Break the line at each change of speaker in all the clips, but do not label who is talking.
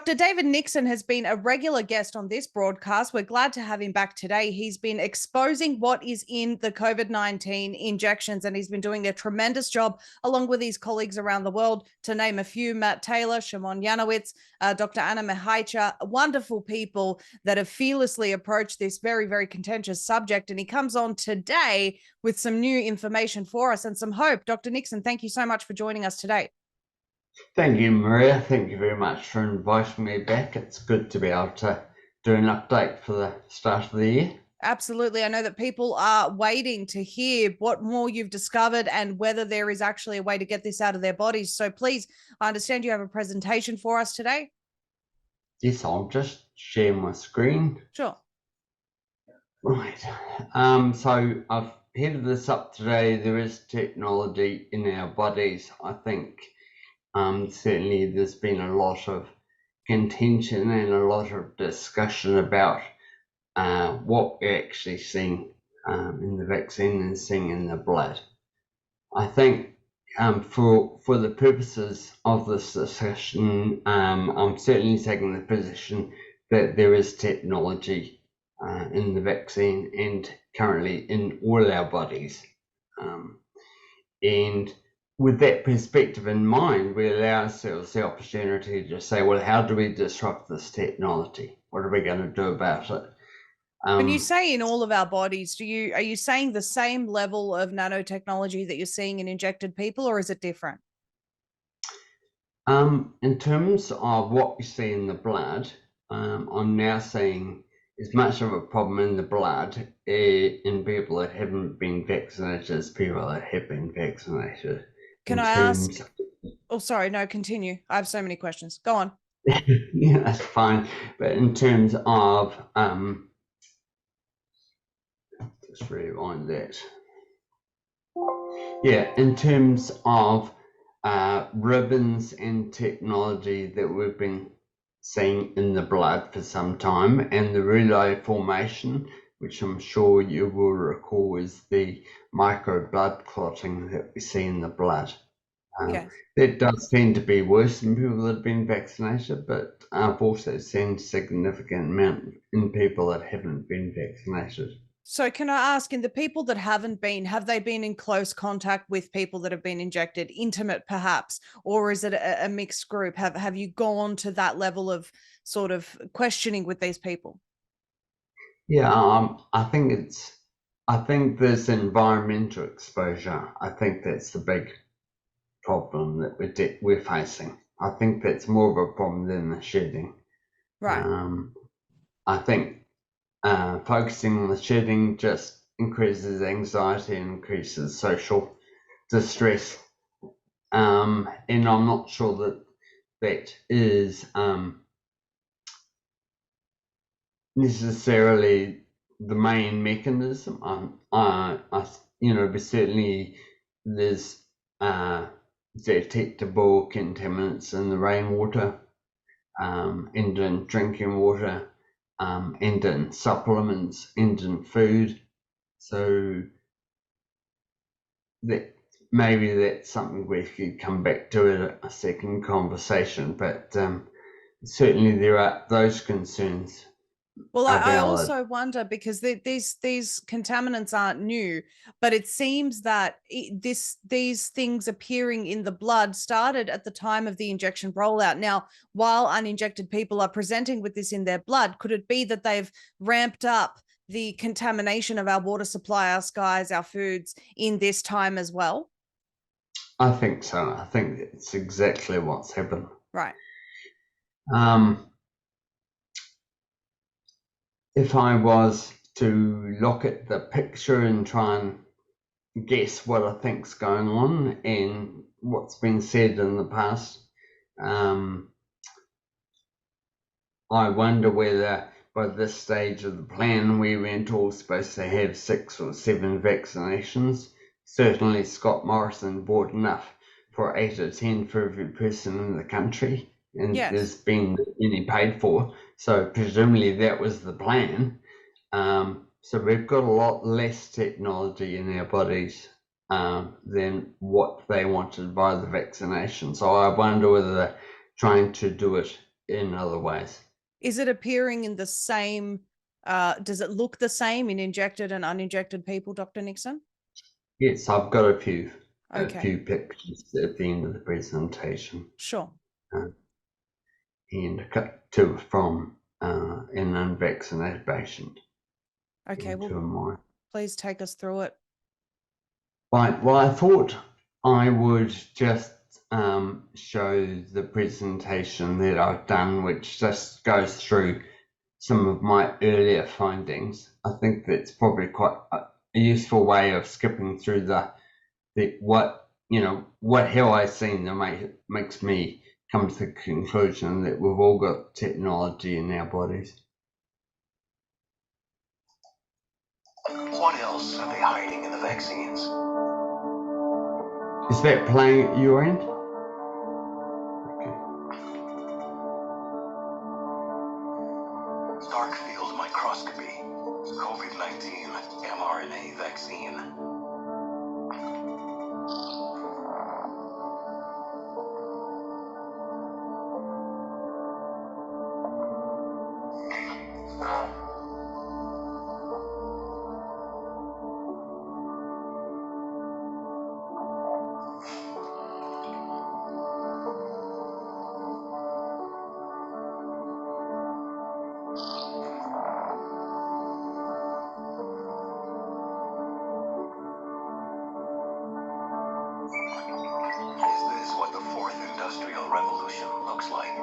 Dr. David Nixon has been a regular guest on this broadcast. We're glad to have him back today. He's been exposing what is in the COVID-19 injections, and he's been doing a tremendous job along with his colleagues around the world, to name a few: Matt Taylor, Shimon Yanowitz, Dr. Anna Mihaicha, wonderful people that have fearlessly approached this very, very contentious subject. And he comes on today with some new information for us and some hope. Dr. Nixon, thank you so much for joining us today.
Thank you, Maria. Thank you very much for inviting me back. It's good to be able to do an update for the start of the year.
Absolutely. I know that people are waiting to hear what more you've discovered and whether there is actually a way to get this out of their bodies. So please, I understand you have a presentation for us today.
Yes, I'll just share my screen.
Sure.
Right. So I've headed this up today. There is technology in our bodies. I think certainly there's been a lot of contention and a lot of discussion about what we're actually seeing in the vaccine and seeing in the blood. I think for the purposes of this discussion, I'm certainly taking the position that there is technology in the vaccine and currently in all our bodies. And with that perspective in mind, we allow ourselves the opportunity to say, well, how do we disrupt this technology? What are we going to do about it?
When you say in all of our bodies, are you saying the same level of nanotechnology that you're seeing in injected people, or is it different?
In terms of what we see in the blood, I'm now seeing as much of a problem in the blood in people that haven't been vaccinated as people that have been vaccinated.
Can I ask? Oh, sorry, no, continue. I have so many questions. Go on.
Yeah, that's fine. But in terms of just rewind that. Yeah, in terms of ribbons and technology that we've been seeing in the blood for some time, and the relay formation, which I'm sure you will recall is the micro blood clotting that we see in the blood.
Yes.
That does tend to be worse in people that have been vaccinated, but I've also seen significant amount in people that haven't been vaccinated.
So can I ask, in the people that haven't been, have they been in close contact with people that have been injected, intimate perhaps, or is it a mixed group? Have you gone to that level of sort of questioning with these people?
Yeah, I think there's environmental exposure. I think that's the big problem that we're facing. I think that's more of a problem than the shedding.
Right.
I think focusing on the shedding just increases anxiety and increases social distress. And I'm not sure that is necessarily the main mechanism. But certainly there's detectable contaminants in the rainwater, and in drinking water, and in supplements, and in food. So that maybe that's something we could come back to at a second conversation, but certainly there are those concerns.
Well, I also wonder, because these contaminants aren't new, but it seems that these things appearing in the blood started at the time of the injection rollout. Now, while uninjected people are presenting with this in their blood, could it be that they've ramped up the contamination of our water supply, our skies, our foods in this time as well?
I think so. I think it's exactly what's happened.
Right.
If I was to look at the picture and try and guess what I think's going on and what's been said in the past, I wonder whether by this stage of the plan we weren't all supposed to have 6 or 7 vaccinations. Certainly Scott Morrison bought enough for 8 or 10 for every person in the country, and
Yes.
there's been any paid for, so presumably that was the plan. So we've got a lot less technology in our bodies than what they wanted by the vaccination. So I wonder whether they're trying to do it in other ways.
Is it appearing in the same, does it look the same in injected and uninjected people, Dr. Nixon?
Yes, I've got a few
Okay,
pictures at the end of the presentation,
sure.
and two from an unvaccinated patient.
Okay,
And
well,
two of mine.
please take us through it.
Right. Well, I thought I would just show the presentation that I've done, which just goes through some of my earlier findings. I think that's probably quite a useful way of skipping through the what how I've seen that makes me come to the conclusion that we've all got technology in our bodies.
What else are they hiding in the vaccines?
Is that playing at your end? Okay.
Dark field microscopy. COVID-19 mRNA vaccine. Is this what the fourth industrial revolution looks like?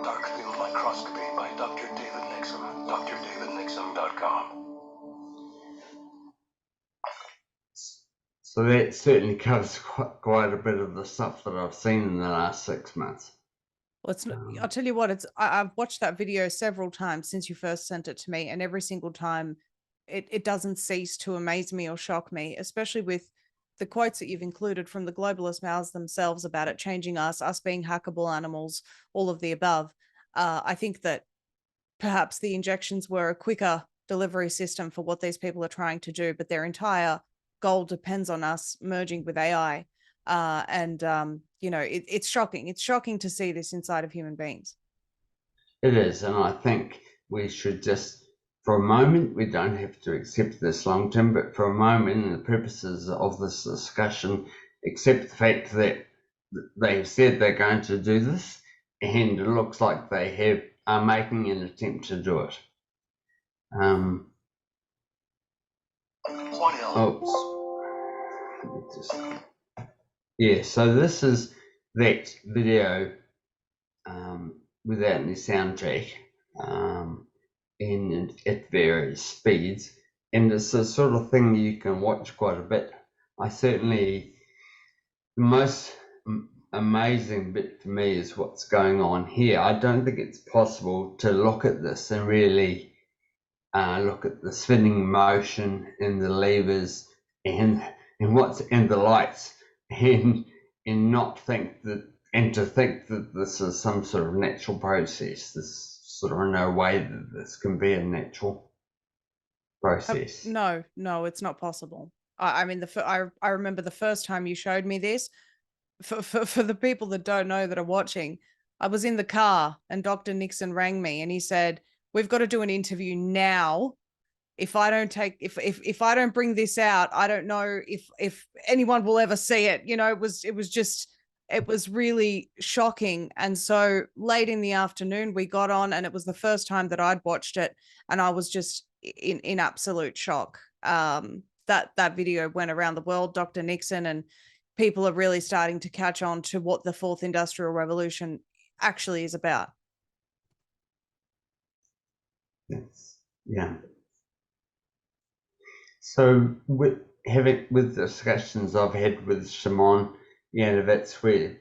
Dark field microscopy by Dr. David Nixon. DrDavidNixon.com.
So that certainly covers quite a bit of the stuff that I've seen in the last 6 months.
Well, it's not, I'll tell you what, I've watched that video several times since you first sent it to me, and every single time it doesn't cease to amaze me or shock me, especially with the quotes that you've included from the globalist mouths themselves about it changing us being hackable animals, all of the above. I think that perhaps the injections were a quicker delivery system for what these people are trying to do, but their entire goal depends on us merging with AI. It's shocking. It's shocking to see this inside of human beings.
It is, and I think we should just, for a moment, we don't have to accept this long term, but for a moment, in the purposes of this discussion, accept the fact that they've said they're going to do this, and it looks like they are making an attempt to do it.
What else?
Yeah, so this is that video without any soundtrack, and at various speeds, and it's the sort of thing you can watch quite a bit. The most amazing bit for me is what's going on here. I don't think it's possible to look at this and really look at the spinning motion and the levers and the lights and not think that, and to think that this is some sort of natural process. There's sort of no way that this can be a natural process.
No, it's not possible. I mean, I remember the first time you showed me this. For the people that don't know that are watching, I was in the car and Dr. Nixon rang me and he said, "We've got to do an interview now. If I don't bring this out, I don't know if anyone will ever see it." You know, it was just it was really shocking. And so late in the afternoon, we got on, and it was the first time that I'd watched it, and I was just in absolute shock. That video went around the world, Dr. Nixon, and people are really starting to catch on to what the fourth industrial revolution actually is about.
Yes. Yeah. So with discussions I've had with Shimon, that's where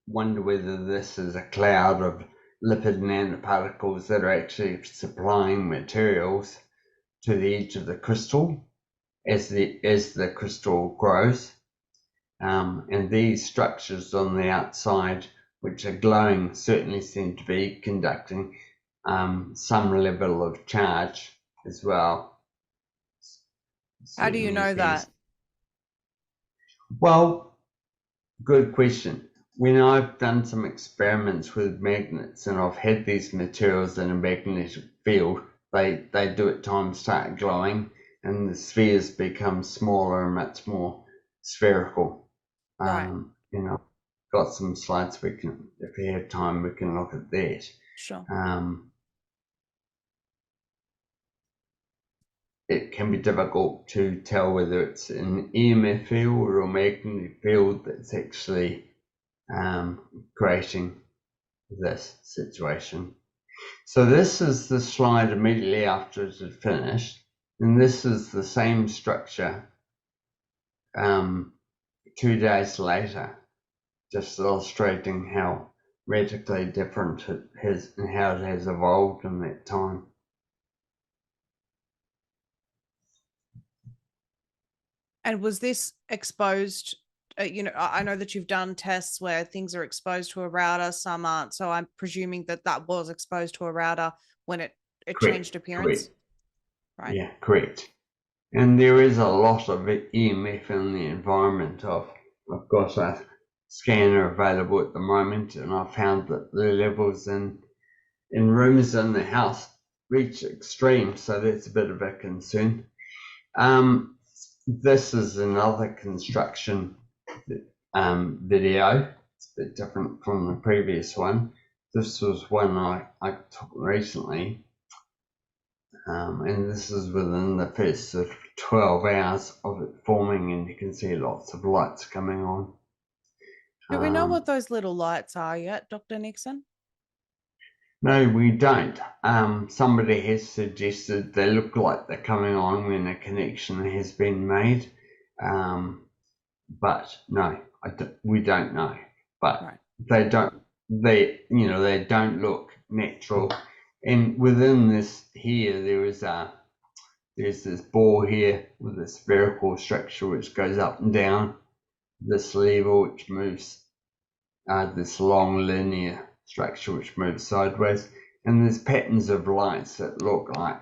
wonder whether this is a cloud of lipid nanoparticles that are actually supplying materials to the edge of the crystal as the crystal grows. And these structures on the outside, which are glowing, certainly seem to be conducting some level of charge as well.
How do you know that?
Well, good question. When I've done some experiments with magnets and I've had these materials in a magnetic field, they do at times start glowing and the spheres become smaller and much more spherical.
Right.
Got some slides we can, if we have time, we can look at that.
Sure.
It can be difficult to tell whether it's an EMF field or a magnetic field that's actually creating this situation. So this is the slide immediately after it had finished, and this is the same structure 2 days later, just illustrating how radically different it has and how it has evolved in that time.
And was this exposed? I know that you've done tests where things are exposed to a router, some aren't. So I'm presuming that that was exposed to a router when it changed appearance.
Correct.
Right.
Yeah, correct. And there is a lot of EMF in the environment. I've got a scanner available at the moment, and I've found that the levels in rooms in the house reach extreme, so that's a bit of a concern. This is another construction video. It's a bit different from the previous one. This was one I took recently, and this is within the first sort of 12 hours of it forming, and you can see lots of lights coming on.
Do we know what those little lights are yet, Dr. Nixon?
No, we don't. Somebody has suggested they look like they're coming on when a connection has been made, but no, we don't know. But right. They don't look natural. And within this here, there's this ball here with a spherical structure which goes up and down. This lever which moves, this long linear structure which moves sideways, and there's patterns of lights that look like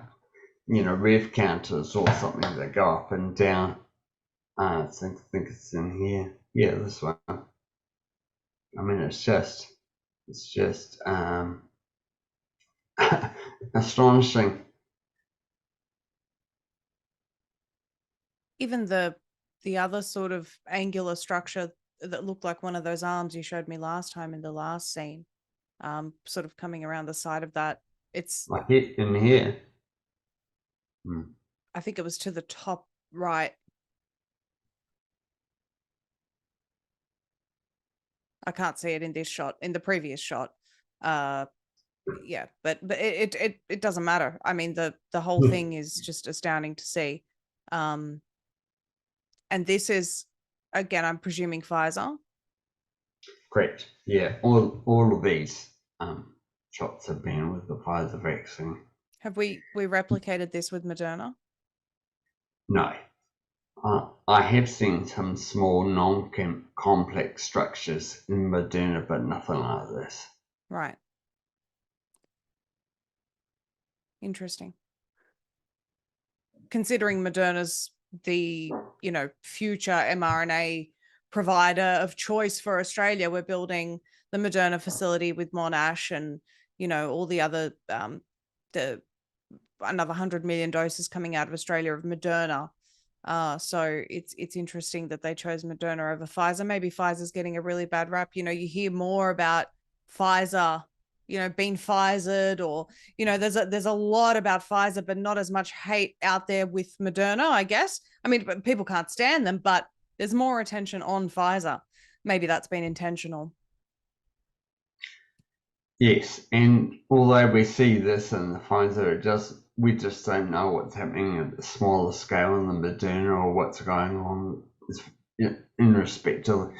rev counters or something that go up and down. I think it's in here. Yeah, this one. I mean, it's just astonishing.
Even the other sort of angular structure that looked like one of those arms you showed me last time in the last scene, sort of coming around the side of that. It's
like it in here.
I think it was to the top right. I can't see it in this shot. In the previous shot, yeah, but it doesn't matter. I mean, the whole thing is just astounding to see. And this is, again, I'm presuming Pfizer.
Correct. Yeah, all of these shots have been with the Pfizer vaccine.
Have we replicated this with Moderna?
No. I have seen some small non-complex structures in Moderna, but nothing like this.
Right. Interesting. Considering Moderna's the future mRNA provider of choice for Australia, we're building the Moderna facility with Monash, and all the other another 100 million doses coming out of Australia of Moderna. So it's interesting that they chose Moderna over Pfizer. Maybe Pfizer's getting a really bad rap. You hear more about Pfizer, being Pfizered, or there's a lot about Pfizer, but not as much hate out there with Moderna, I guess. I mean, people can't stand them, but there's more attention on Pfizer. Maybe that's been intentional.
Yes, and although we see this in the Pfizer, we just don't know what's happening at the smaller scale in the Moderna, or what's going on in respect to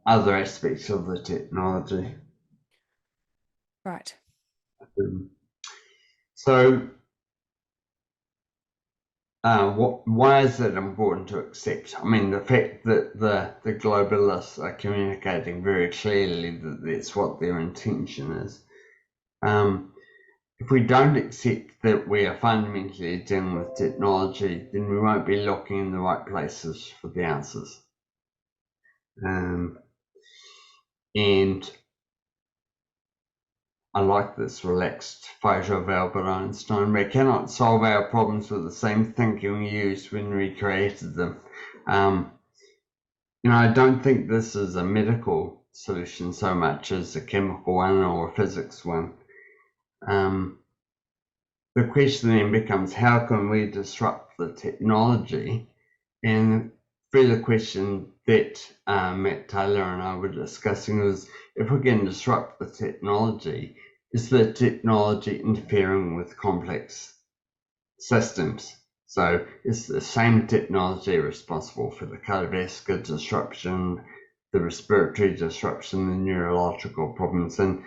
other aspects of the technology.
Right.
So, why is it important to accept? I mean, the fact that the globalists are communicating very clearly that that's what their intention is. If we don't accept that we are fundamentally dealing with technology, then we won't be looking in the right places for the answers. And I like this relaxed photo of Albert Einstein. We cannot solve our problems with the same thinking we used when we created them. I don't think this is a medical solution so much as a chemical one or a physics one. The question then becomes, how can we disrupt the technology? And further question that Matt Taylor and I were discussing was, if we can disrupt the technology, is the technology interfering with complex systems? So is the same technology responsible for the cardiovascular disruption, the respiratory disruption, the neurological problems? And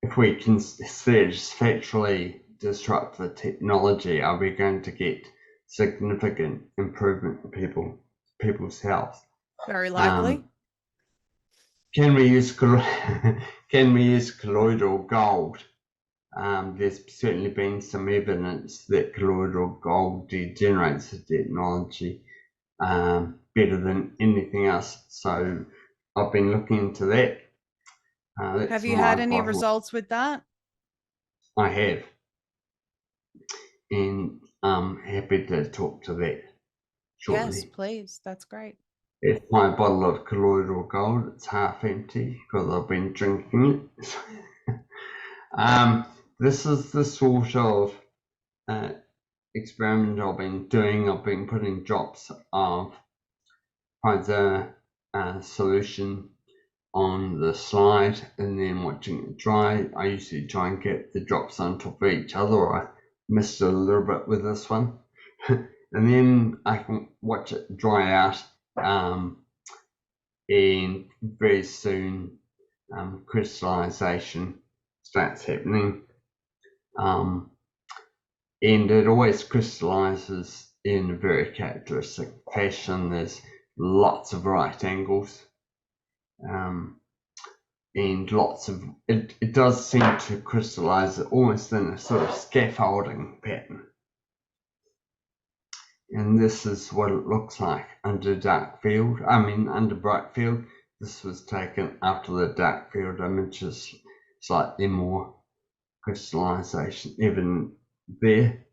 if we can satisfactorily disrupt the technology, are we going to get significant improvement in people's health?
Very likely.
Can we use colloidal gold? There's certainly been some evidence that colloidal gold degenerates the technology better than anything else. So I've been looking into that.
Have you had any results with that?
I have. And I'm happy to talk to that shortly.
Yes, please. That's great.
It's my bottle of colloidal gold. It's half empty because I've been drinking it. This is the sort of experiment I've been doing. I've been putting drops of Pfizer solution on the slide and then watching it dry. I usually try and get the drops on top of each other. I missed it a little bit with this one. And then I can watch it dry out, and very soon crystallization starts happening. And it always crystallizes in a very characteristic fashion. There's lots of right angles. And lots of it does seem to crystallize almost in a sort of scaffolding pattern. And this is what it looks like under under bright field. This was taken after the dark field images, slightly more crystallization evident there.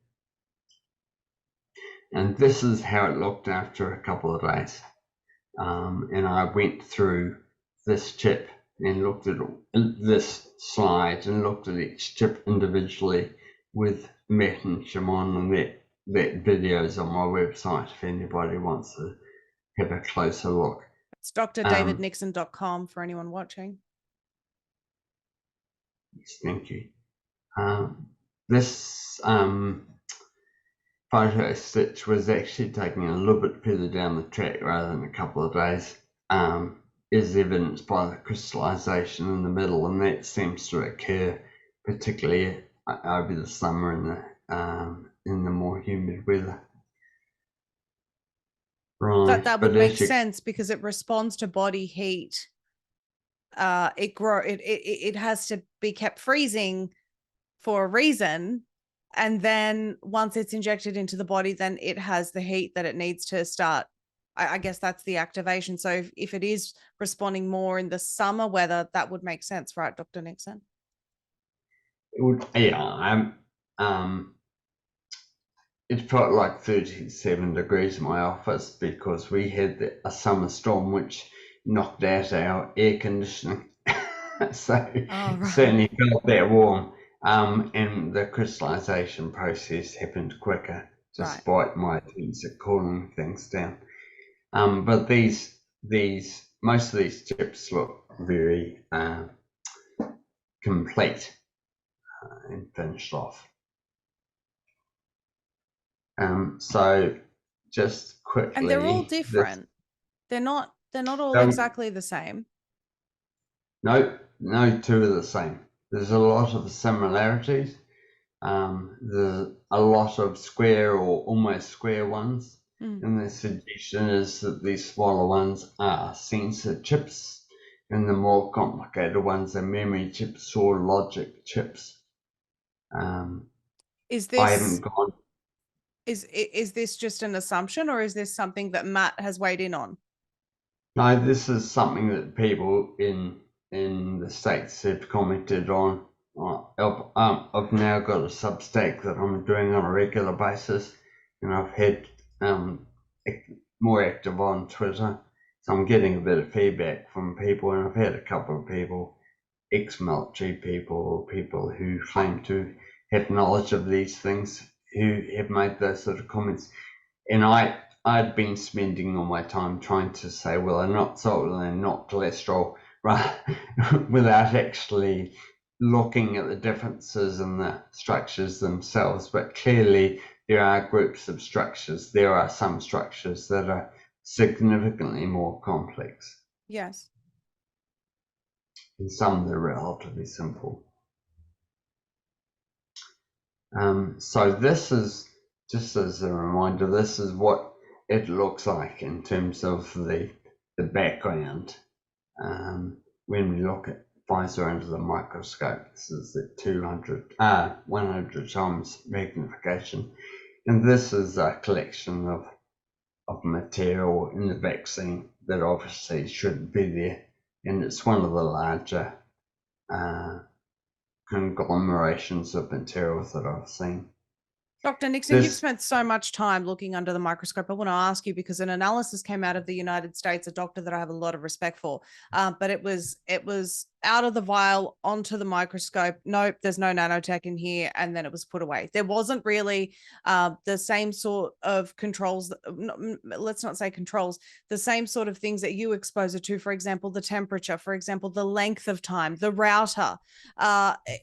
And this is how it looked after a couple of days. And I went through this chip and looked at this slide and looked at each chip individually with Matt and Shimon, and that video is on my website if anybody wants to have a closer look.
It's drdavidnixon.com for anyone watching.
Yes, thank you. This photo stitch was actually taken a little bit further down the track rather than a couple of days. Is evidenced by the crystallization in the middle, and that seems to occur particularly over the summer in the more humid weather. Right,
that would make sense because it responds to body heat. It has to be kept freezing for a reason, and then once it's injected into the body, then it has the heat that it needs to start. I guess that's the activation. So if it is responding more in the summer weather, that would make sense, right, Dr. Nixon?
It would, yeah. it felt like 37 degrees in my office because we had a summer storm which knocked out our air conditioning. So
Oh, right.
certainly felt that warm. And the crystallization process happened quicker, despite my attempts at cooling things down. But most of these chips look very complete and finished off. So just quickly,
And they're all different. They're not all exactly the same.
No, two are the same. There's a lot of similarities. There's a lot of square or almost square ones. And the suggestion is that these smaller ones are sensor chips, and the more complicated ones are memory chips or logic chips.
Is
I haven't gone.
Is this just an assumption, or is this something that Matt has weighed in on?
No, this is something that people in the States have commented on. I've now got a Substack that I'm doing on a regular basis, and I've had more active on Twitter, so I'm getting a bit of feedback from people, and I've had a couple of people, ex-military people or people who claim to have knowledge of these things, who have made those sort of comments. And I'd been spending all my time trying to say, well, they're not salt and they're not cholesterol, right, without actually looking at the differences in the structures themselves. But clearly there are groups of structures. There are some structures that are significantly more complex.
Yes.
And some that are relatively simple. So this is, just as a reminder, this is what it looks like in terms of the background. When we look at Pfizer under the microscope, this is the 100 times magnification. And this is a collection of material in the vaccine that obviously shouldn't be there. And it's one of the larger conglomerations of materials that I've seen.
Dr. Nixon, you've spent so much time looking under the microscope. I want to ask you, because an analysis came out of the United States, a doctor that I have a lot of respect for, but it was out of the vial onto the microscope. Nope, there's no nanotech in here, and then it was put away. There wasn't really the same sort of controls. Let's not say controls. The same sort of things that you expose it to. For example, the temperature. For example, the length of time. The router.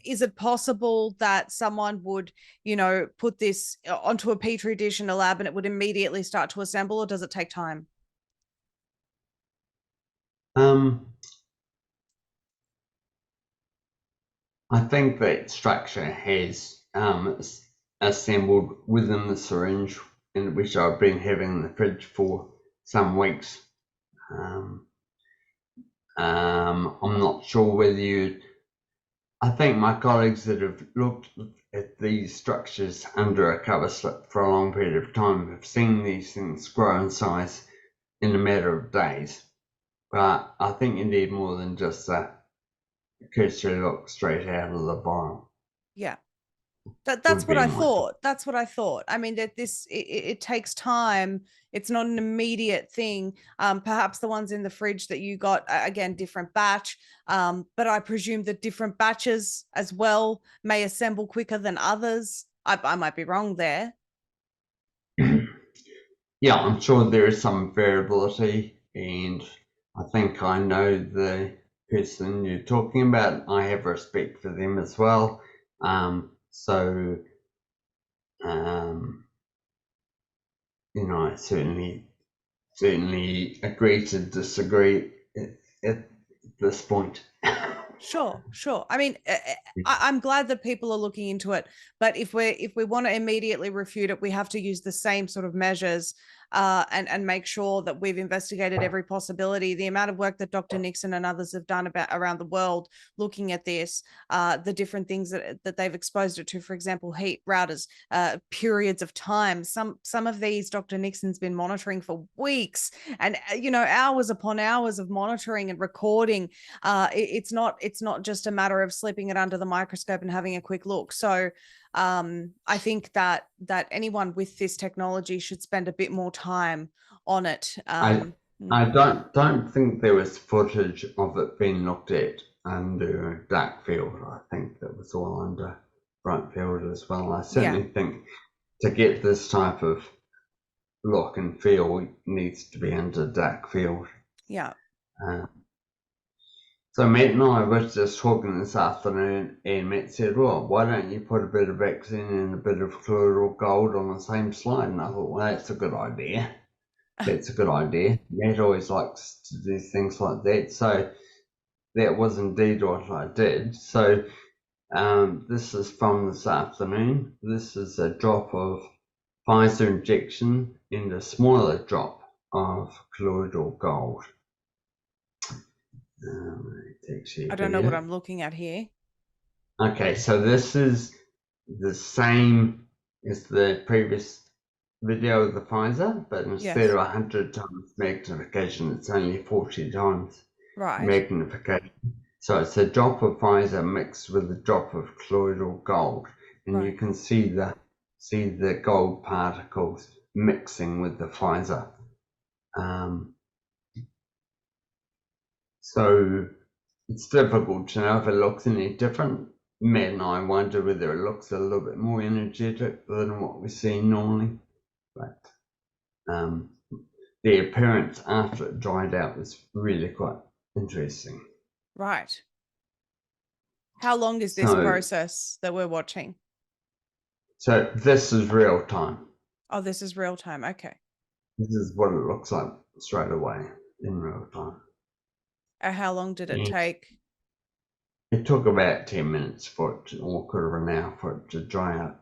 Is it possible that someone would, put this onto a petri dish in a lab and it would immediately start to assemble, or does it take time?
I think that structure has assembled within the syringe, in which I've been having in the fridge for some weeks. I'm not sure whether I think my colleagues that have looked at these structures under a cover slip for a long period of time have seen these things grow in size in a matter of days. But I think you need more than just a cursory look straight out of the vial.
Yeah. That's what I thought. That's what I thought. I mean, that it takes time. It's not an immediate thing. Perhaps the ones in the fridge that you got, again, different batch. But I presume that different batches as well may assemble quicker than others. I might be wrong there.
Yeah, I'm sure there is some variability, and I think I know the person you're talking about. I have respect for them as well. So, I certainly agree to disagree at this point.
Sure. I mean, I'm glad that people are looking into it, but if we want to immediately refute it, we have to use the same sort of measures and make sure that we've investigated every possibility. The amount of work that Dr. Nixon and others have done around the world looking at this, the different things that they've exposed it to, for example, heat, routers, periods of time. Some of these Dr. Nixon's been monitoring for weeks, and hours upon hours of monitoring and recording. It's not just a matter of slipping it under the microscope and having a quick look. So I think that anyone with this technology should spend a bit more time on it.
I don't think there was footage of it being looked at under dark field. I think that was all under bright field as well. I certainly think to get this type of look and feel, it needs to be under dark field.
Yeah.
So Matt and I were just talking this afternoon, and Matt said, well, why don't you put a bit of vaccine and a bit of colloidal gold on the same slide? And I thought, well, that's a good idea. That's a good idea. Matt always likes to do things like that. So that was indeed what I did. So this is from this afternoon. This is a drop of Pfizer injection and a smaller drop of colloidal gold.
I don't know what I'm looking at here.
Okay, so this is the same as the previous video of the Pfizer, but instead of 100 times magnification, it's only 40 times magnification. So it's a drop of Pfizer mixed with a drop of colloidal gold, and you can see the gold particles mixing with the Pfizer. So it's difficult to know if it looks any different. Matt and I wonder whether it looks a little bit more energetic than what we see normally. But the appearance after it dried out was really quite interesting.
Right. How long is this process that we're watching?
So this is real time.
Oh, this is real time. Okay.
This is what it looks like straight away in real time.
How long did it take?
It took about 10 minutes for it, or quarter of an hour for it to dry out.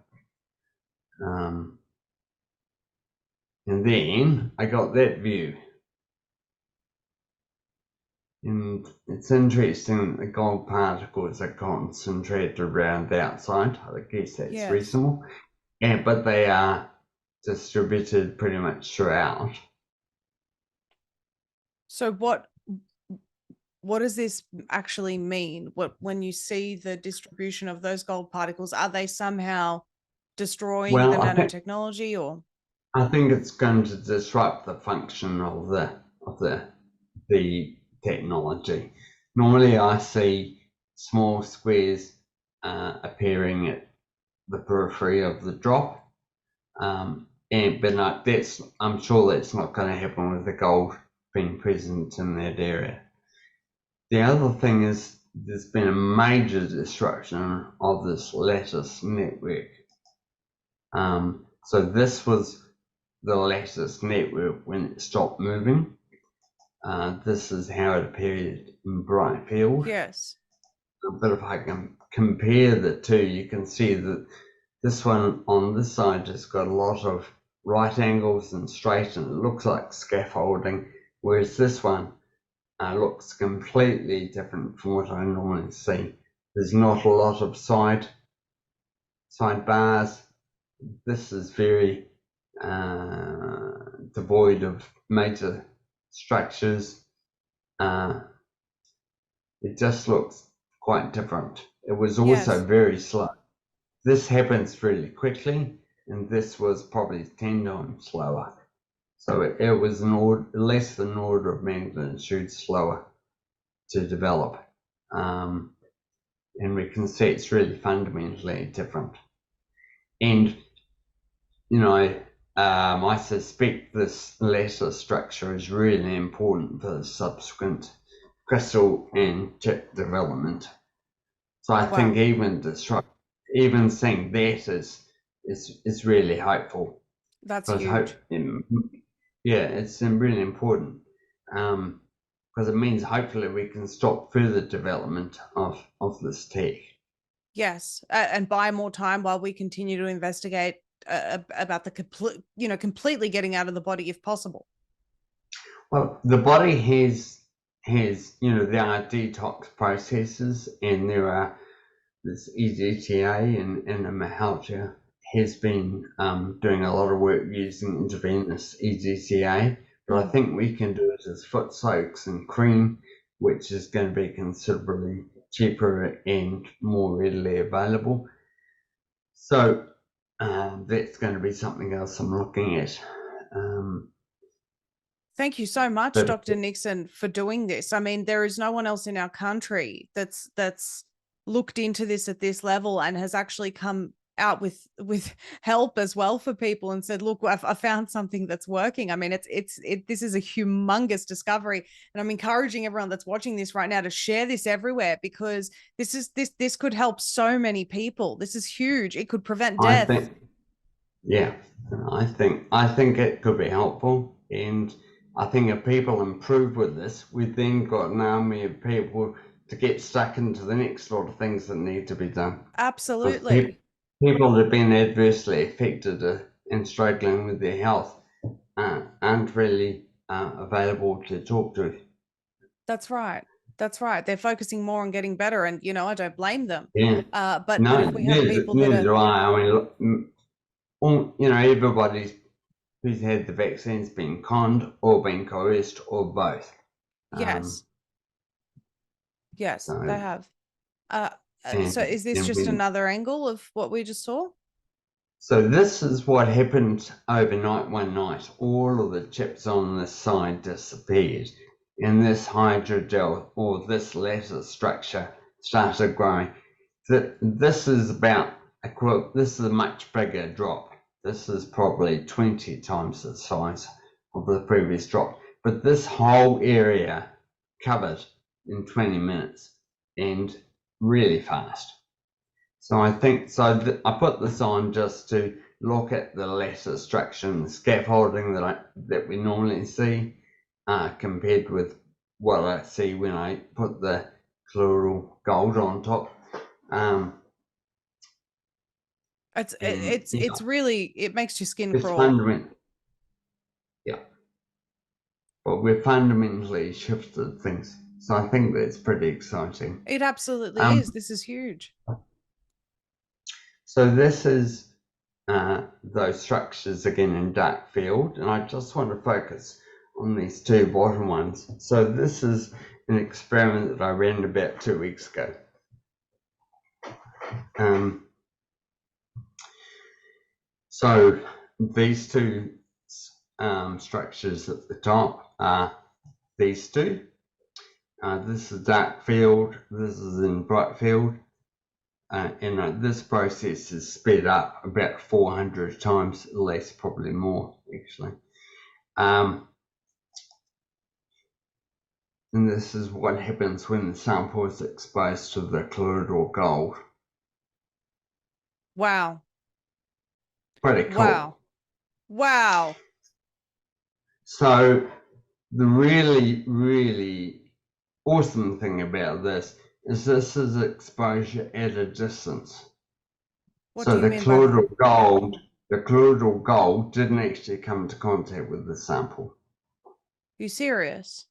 And then I got that view. And it's interesting, the gold particles are concentrated around the outside. I guess that's reasonable. But they are distributed pretty much throughout.
So what does this actually mean? When you see the distribution of those gold particles, are they somehow destroying the nanotechnology, or?
I think it's going to disrupt the function of the technology. Normally, I see small squares appearing at the periphery of the drop, but I'm sure that's not going to happen with the gold being present in that area. The other thing is there's been a major disruption of this lattice network. So this was the lattice network when it stopped moving. This is how it appeared in bright field.
Yes.
But if I can compare the two, you can see that this one on this side has got a lot of right angles and straight, and it looks like scaffolding, whereas this one looks completely different from what I normally see. There's not a lot of side bars. This is very devoid of major structures. It just looks quite different. It was also very slow. This happens really quickly, and this was probably 10 times slower. So it was less than an order of magnitude slower to develop. And we can see it's really fundamentally different. And, I suspect this latter structure is really important for the subsequent crystal and chip development. So I think even seeing that is really hopeful.
That's huge.
It's really important because it means hopefully we can stop further development of this tech.
Yes, and buy more time while we continue to investigate about the completely getting out of the body if possible.
Well, the body has there are detox processes, and this EDTA and Mahaltia has been doing a lot of work using intravenous EDTA, but I think we can do it as foot soaks and cream, which is going to be considerably cheaper and more readily available. So that's going to be something else I'm looking at.
Thank you so much,
But
Dr. Nixon, for doing this. I mean, there is no one else in our country that's looked into this at this level and has actually come out with help as well for people and said, look, I found something that's working. I mean, this is a humongous discovery, and I'm encouraging everyone that's watching this right now to share this everywhere, because this could help so many people. This is huge. It could prevent
I
death.
think, yeah, I think it could be helpful, and I think if people improve with this, we've then got an army of people to get stuck into the next lot of things that need to be done.
Absolutely.
People that have been adversely affected and struggling with their health aren't really available to talk to.
That's right. That's right. They're focusing more on getting better, and I don't blame them.
Yeah.
But
No,
if we have people that
neither
are,
do I. I mean, everybody who's had the vaccine's been conned or been coerced or both.
yes,
So,
they have. So
and,
is this
and
just
when,
another angle of what we just saw?
so this is what happened overnight one night. All of the chips on this side disappeared, and this hydrogel or this lattice structure started growing. This is this is a much bigger drop. This is probably 20 times the size of the previous drop. But this whole area covered in 20 minutes and really fast. So I think I put this on just to look at the lattice structure and the scaffolding that we normally see compared with what I see when I put the colloidal gold on top.
It's really, it makes your skin
It's
crawl.
fundamental. Yeah. But we've fundamentally shifted things. So I think that's pretty exciting.
It absolutely is. This is huge.
So this is those structures again in dark field, and I just want to focus on these two bottom ones. So this is an experiment that I ran about 2 weeks ago. So these two structures at the top are these two. This is dark field, this is in bright field, and this process is sped up about 400 times less, probably more actually. And this is what happens when the sample is exposed to the colloidal gold.
Wow.
Pretty cool.
Wow.
So the really, really awesome thing about this is exposure at a distance.
What
So
do you mean by that?
the colloidal gold didn't actually come into contact with the sample.
You serious?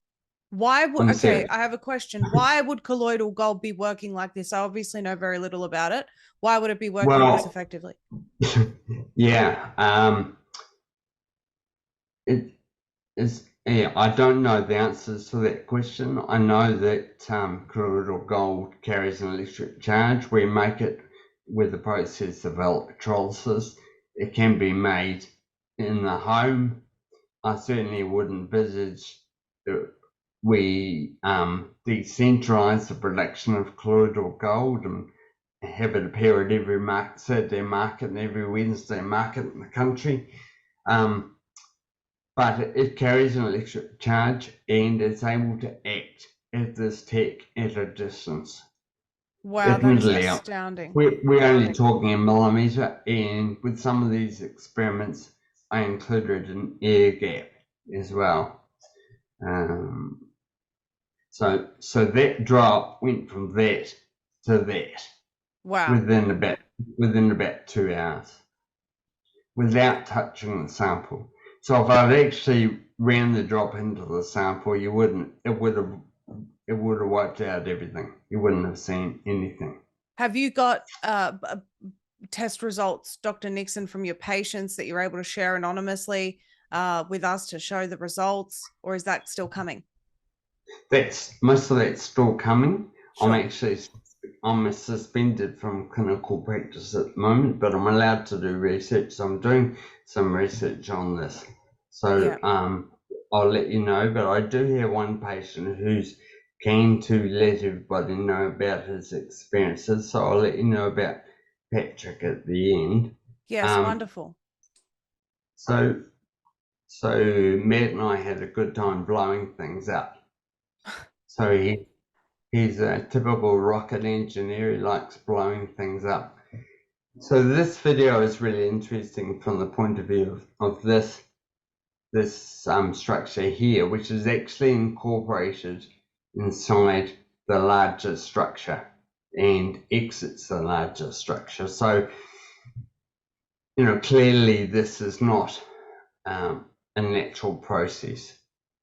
Why would, okay,
serious.
I have a question. Why would colloidal gold be working like this? I obviously know very little about it. Why would it be working this effectively?
Yeah, it is. Yeah, I don't know the answers to that question. I know that colloidal gold carries an electric charge. We make it with the process of electrolysis. It can be made in the home. I certainly would envisage that we decentralize the production of colloidal gold and have it appear at every Saturday market and every Wednesday market in the country. But it carries an electric charge and it's able to act at this tech at a distance.
Wow, that is astounding.
We're only talking a millimeter, and with some of these experiments, I included an air gap as well. So that drop went from that to that.
Wow.
Within about 2 hours, without touching the sample. So if I'd actually ran the drop into the sample, it would have wiped out everything. You wouldn't have seen anything.
Have you got test results, Dr. Nixon, from your patients that you're able to share anonymously with us to show the results, or is that still coming?
Most of that's still coming. Sure. I'm suspended from clinical practice at the moment, but I'm allowed to do research. So I'm doing some research on this. So I'll let you know. But I do have one patient who's keen to let everybody know about his experiences. So I'll let you know about Patrick at the end.
Yes, wonderful.
So Matt and I had a good time blowing things up. So he's a typical rocket engineer. He likes blowing things up. So this video is really interesting from the point of view of this structure here, which is actually incorporated inside the larger structure and exits the larger structure. So, you know, clearly this is not a natural process.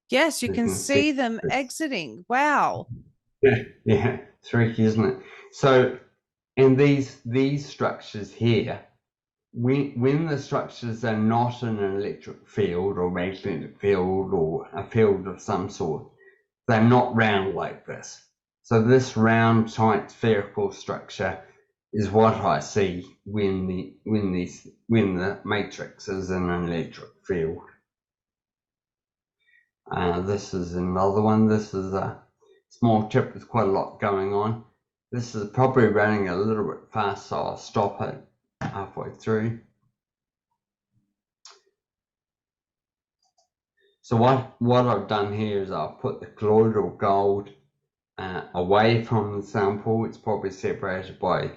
Yes, you can see them exiting. Wow.
Yeah, tricky, isn't it? So, and these structures here, when the structures are not in an electric field or magnetic field or a field of some sort, they're not round like this. So this round, tight, spherical structure is what I see when the matrix is in an electric field. This is another one. This is a small chip with quite a lot going on. This is probably running a little bit fast, so I'll stop it halfway through. So what I've done here is I've put the colloidal gold away from the sample. It's probably separated by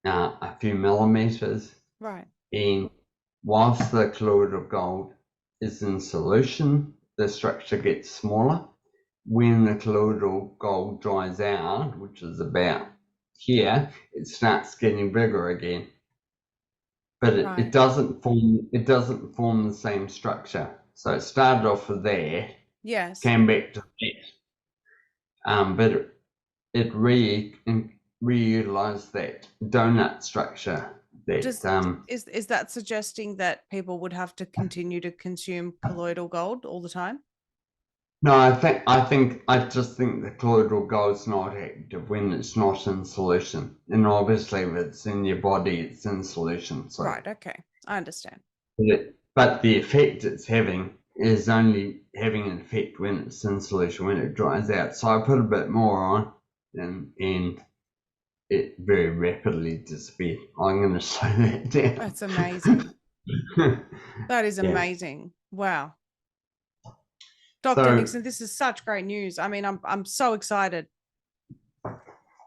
a few millimeters.
Right.
And whilst the colloidal gold is in solution, the structure gets smaller. When the colloidal gold dries out, which is about here, it starts getting bigger again. But it doesn't form the same structure. So it started off with there,
yes,
came back to that, but it reutilized that donut structure. That
is that suggesting that people would have to continue to consume colloidal gold all the time?
No, I just think the colloidal gold's not active when it's not in solution, and obviously if it's in your body, it's in solution. So.
Right. Okay, I understand.
But the effect it's having is only having an effect when it's in solution, when it dries out. So I put a bit more on, and it very rapidly disappeared. I'm going to slow that down.
That's amazing. That is amazing. Wow. Dr. Nixon, this is such great news. I mean, I'm so excited.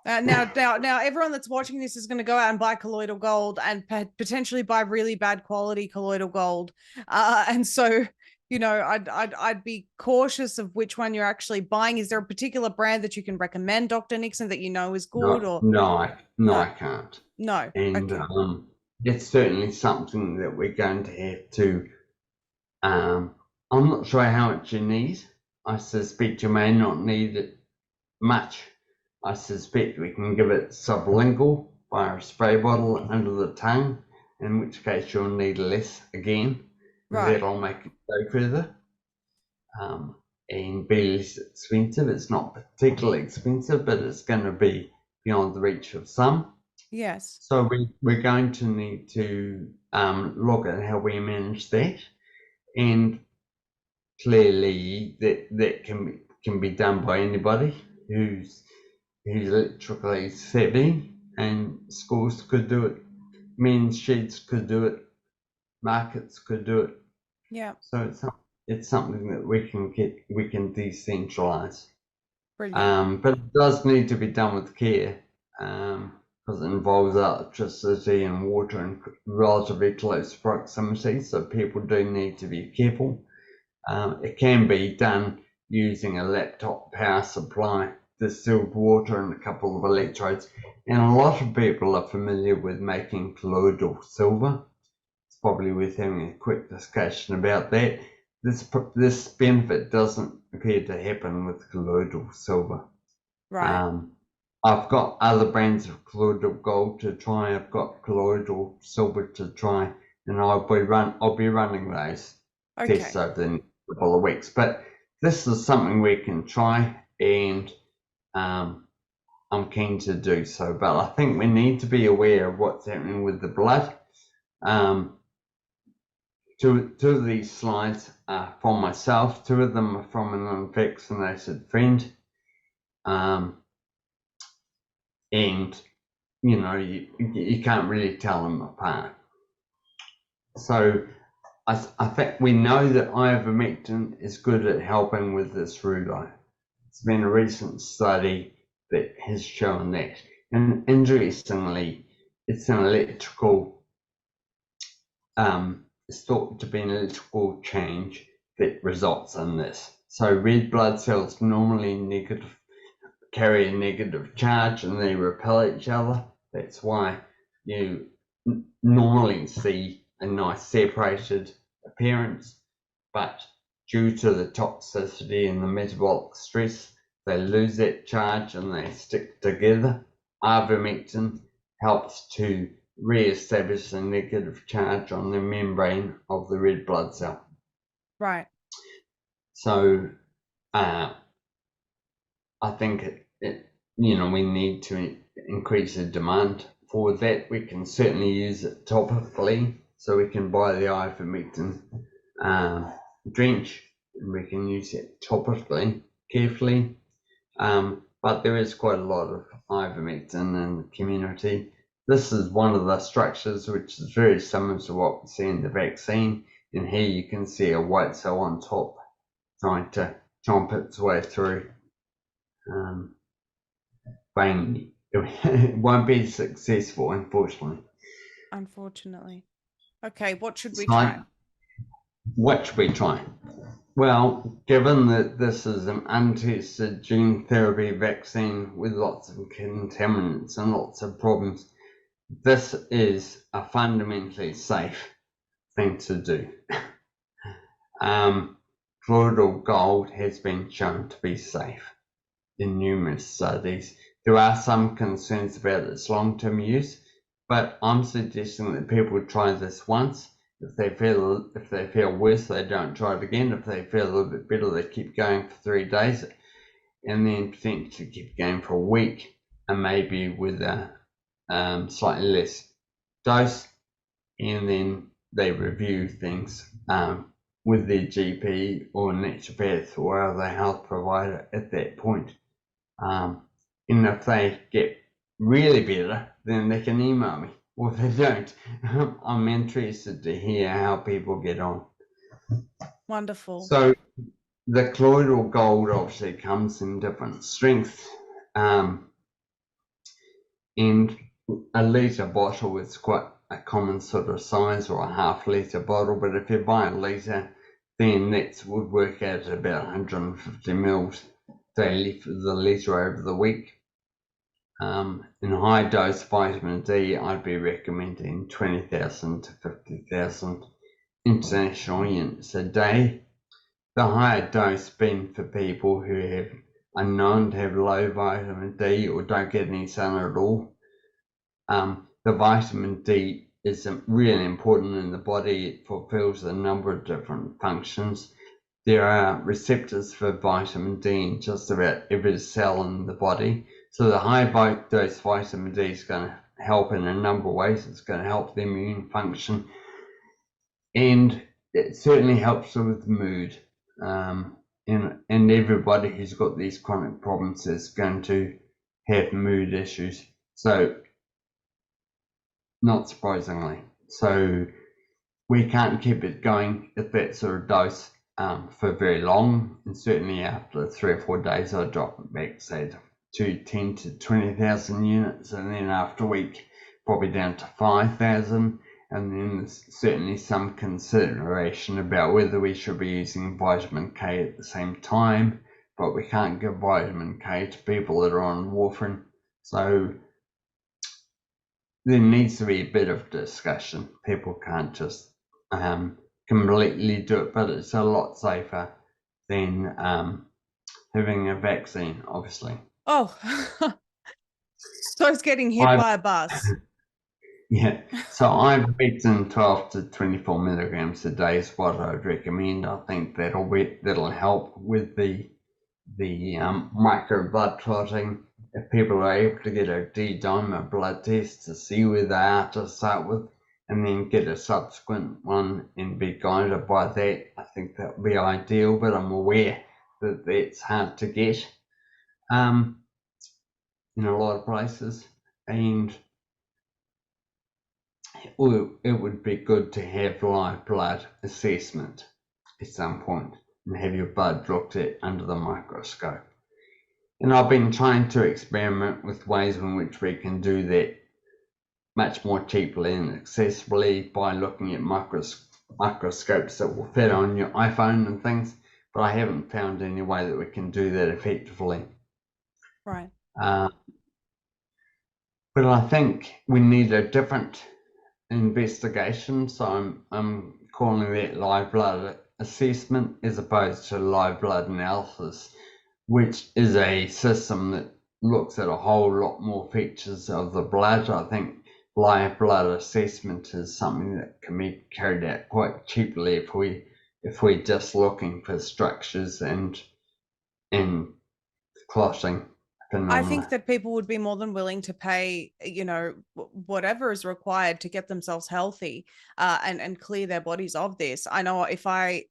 Now, everyone that's watching this is going to go out and buy colloidal gold and potentially buy really bad quality colloidal gold. And so, you know, I'd be cautious of which one you're actually buying. Is there a particular brand that you can recommend, Dr. Nixon, that you know is good?
No, I can't.
No.
And
okay.
It's certainly something that we're going to have to. I'm not sure how much you need. I suspect you may not need it much. I suspect we can give it sublingual via a spray bottle under the tongue, in which case you'll need less again. Right. That'll make it go further. And be less expensive. It's not particularly expensive, but it's going to be beyond the reach of some.
Yes.
So we're going to need to look at how we manage that, and clearly that can be done by anybody who's electrically savvy, and schools could do it, men's sheds could do it, markets could do it.
Yeah.
So it's something that we can decentralize.
Brilliant.
But it does need to be done with care, because it involves electricity and water in relatively close proximity, so people do need to be careful. It can be done using a laptop power supply, distilled water and a couple of electrodes, and a lot of people are familiar with making colloidal silver. It's probably worth having a quick discussion about that. This benefit doesn't appear to happen with colloidal silver.
Right.
I've got other brands of colloidal gold to try. I've got colloidal silver to try, and I'll be running those tests over the next couple of weeks. But this is something we can try, and I'm keen to do so. But I think we need to be aware of what's happening with the blood. Two of these slides are from myself. Two of them are from an unvaccinated friend. And, you can't really tell them apart. So I think we know that ivermectin is good at helping with this rudite. It's been a recent study that has shown that. And interestingly, it's an electrical, it's thought to be an electrical change that results in this. So red blood cells normally carry a negative charge and they repel each other. That's why you normally see a nice separated appearance, but due to the toxicity and the metabolic stress, they lose that charge and they stick together. Ivermectin helps to re-establish the negative charge on the membrane of the red blood cell.
Right.
So I think we need to increase the demand for that. We can certainly use it topically, so we can buy the ivermectin drench, and we can use it topically carefully. But there is quite a lot of ivermectin in the community. This is one of the structures which is very similar to what we see in the vaccine. And here you can see a white cell on top trying to chomp its way through. But it won't be successful, unfortunately.
Unfortunately. Okay, what should we try?
What should we try? Well, given that this is an untested gene therapy vaccine with lots of contaminants and lots of problems, this is a fundamentally safe thing to do. Colloidal gold has been shown to be safe in numerous studies. There are some concerns about its long-term use, but I'm suggesting that people try this once. If they feel worse, they don't try it again. If they feel a little bit better, they keep going for 3 days, and then potentially keep going for a week, and maybe with a slightly less dose, and then they review things with their GP or naturopath or other health provider at that point. And if they get really better, then they can email me. Or if they don't, I'm interested to hear how people get on.
Wonderful.
So the colloidal gold obviously comes in different strengths. And a litre bottle is quite a common sort of size, or a half-litre bottle. But if you buy a litre, then that would work out at about 150 mils daily for the litre over the week. In high dose vitamin D, I'd be recommending 20,000 to 50,000 international units a day. The higher dose being for people who are known to have low vitamin D or don't get any sun at all. The vitamin D is really important in the body. It fulfills a number of different functions. There are receptors for vitamin D in just about every cell in the body. So the high dose vitamin D is going to help in a number of ways. It's going to help the immune function, and it certainly helps with mood. And everybody who's got these chronic problems is going to have mood issues. So, not surprisingly. So we can't keep it going at that sort of dose for very long, and certainly after 3 or 4 days I drop it back, say, to 10 to 20,000 units, and then after a week probably down to 5,000, and then there's certainly some consideration about whether we should be using vitamin K at the same time, but we can't give vitamin K to people that are on warfarin, so there needs to be a bit of discussion. People can't just completely do it, but it's a lot safer than having a vaccine, obviously.
Oh, so it's getting hit by a bus.
Yeah, so ivermectin 12 to 24 milligrams a day is what I'd recommend. I think that'll help with the micro blood clotting if people are able to get a D-dimer blood test to see where they are to start with, and then get a subsequent one and be guided by that, I think that would be ideal, but I'm aware that that's hard to get in a lot of places, and it would be good to have live blood assessment at some point and have your blood looked at under the microscope. And I've been trying to experiment with ways in which we can do that much more cheaply and accessibly by looking at microscopes that will fit on your iPhone and things, but I haven't found any way that we can do that effectively.
Right.
But I think we need a different investigation, so I'm calling that live blood assessment as opposed to live blood analysis, which is a system that looks at a whole lot more features of the blood. I think live blood assessment is something that can be carried out quite cheaply if we're just looking for structures and clotting phenomena.
I think that people would be more than willing to pay, whatever is required to get themselves healthy and clear their bodies of this. I know if I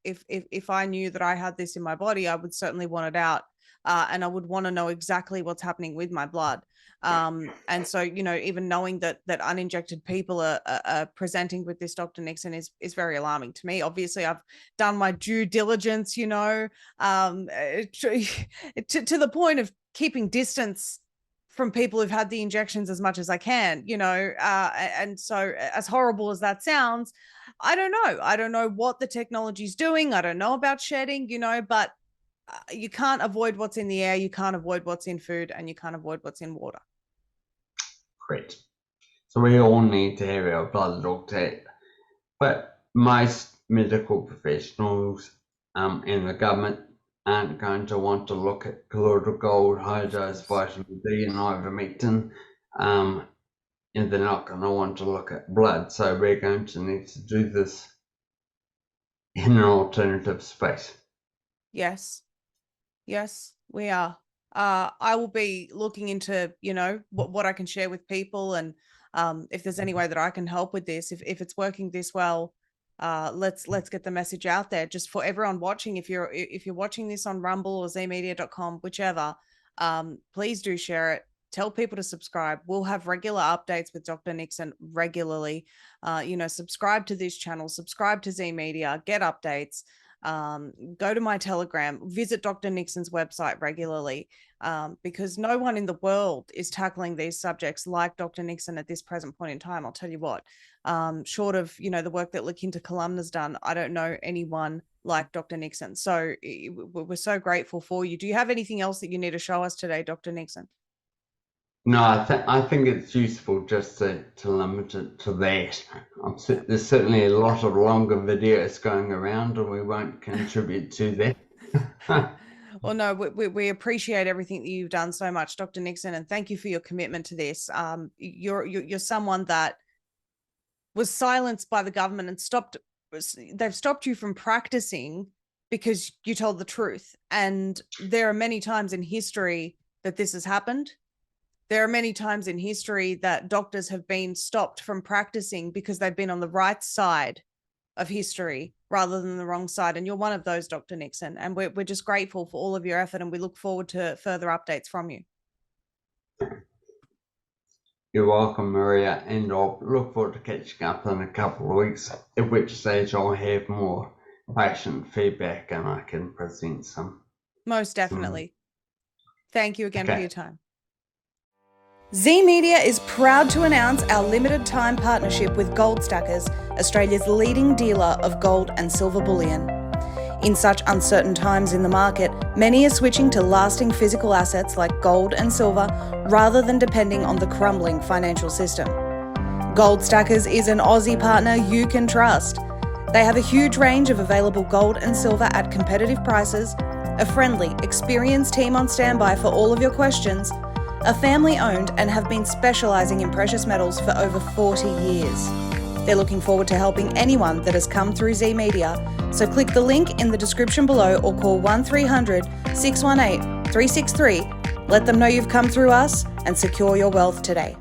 knew that I had this in my body, I would certainly want it out, and I would want to know exactly what's happening with my blood. And so, even knowing that uninjected people are presenting with this, Dr. Nixon, is very alarming to me. Obviously, I've done my due diligence, to the point of keeping distance from people who've had the injections as much as I can, and so as horrible as that sounds, I don't know what the technology's doing. I don't know about shedding, but you can't avoid what's in the air, you can't avoid what's in food, and you can't avoid what's in water.
Great. So we all need to have our blood looked at, but most medical professionals and the government aren't going to want to look at colloidal gold, high dose vitamin D and ivermectin, and they're not going to want to look at blood. So we're going to need to do this in an alternative space.
Yes, we are. I will be looking into, what I can share with people, and if there's any way that I can help with this, if it's working this well, let's get the message out there just for everyone watching. If you're watching this on Rumble or zmedia.com, whichever, please do share it. Tell people to subscribe. We'll have regular updates with Dr. Nixon regularly. Subscribe to this channel, subscribe to Z Media, get updates. Go to my Telegram, visit Dr. Nixon's website regularly, because no one in the world is tackling these subjects like Dr. Nixon at this present point in time. I'll tell you what, short of, the work that LaQuinta Columna's done, I don't know anyone like Dr. Nixon. So we're so grateful for you. Do you have anything else that you need to show us today, Dr. Nixon?
No, I think it's useful just to limit it to that. There's certainly a lot of longer videos going around, and we won't contribute to that.
Well, no, we appreciate everything that you've done so much, Dr. Nixon, and thank you for your commitment to this. You're someone that was silenced by the government and they've stopped you from practicing because you told the truth. And there are many times in history that this has happened. There are many times in history that doctors have been stopped from practicing because they've been on the right side of history rather than the wrong side. And you're one of those, Dr. Nixon. And we're just grateful for all of your effort, and we look forward to further updates from you.
You're welcome, Maria, and I'll look forward to catching up in a couple of weeks, at which stage I'll have more patient feedback and I can present some.
Most definitely. Thank you again for your time. Z Media is proud to announce our limited time partnership with Gold Stackers, Australia's leading dealer of gold and silver bullion. In such uncertain times in the market, many are switching to lasting physical assets like gold and silver rather than depending on the crumbling financial system. Gold Stackers is an Aussie partner you can trust. They have a huge range of available gold and silver at competitive prices, a friendly, experienced team on standby for all of your questions, are family-owned and have been specialising in precious metals for over 40 years. They're looking forward to helping anyone that has come through Z Media, so click the link in the description below or call 1300 618 363 Let them know you've come through us and secure your wealth today.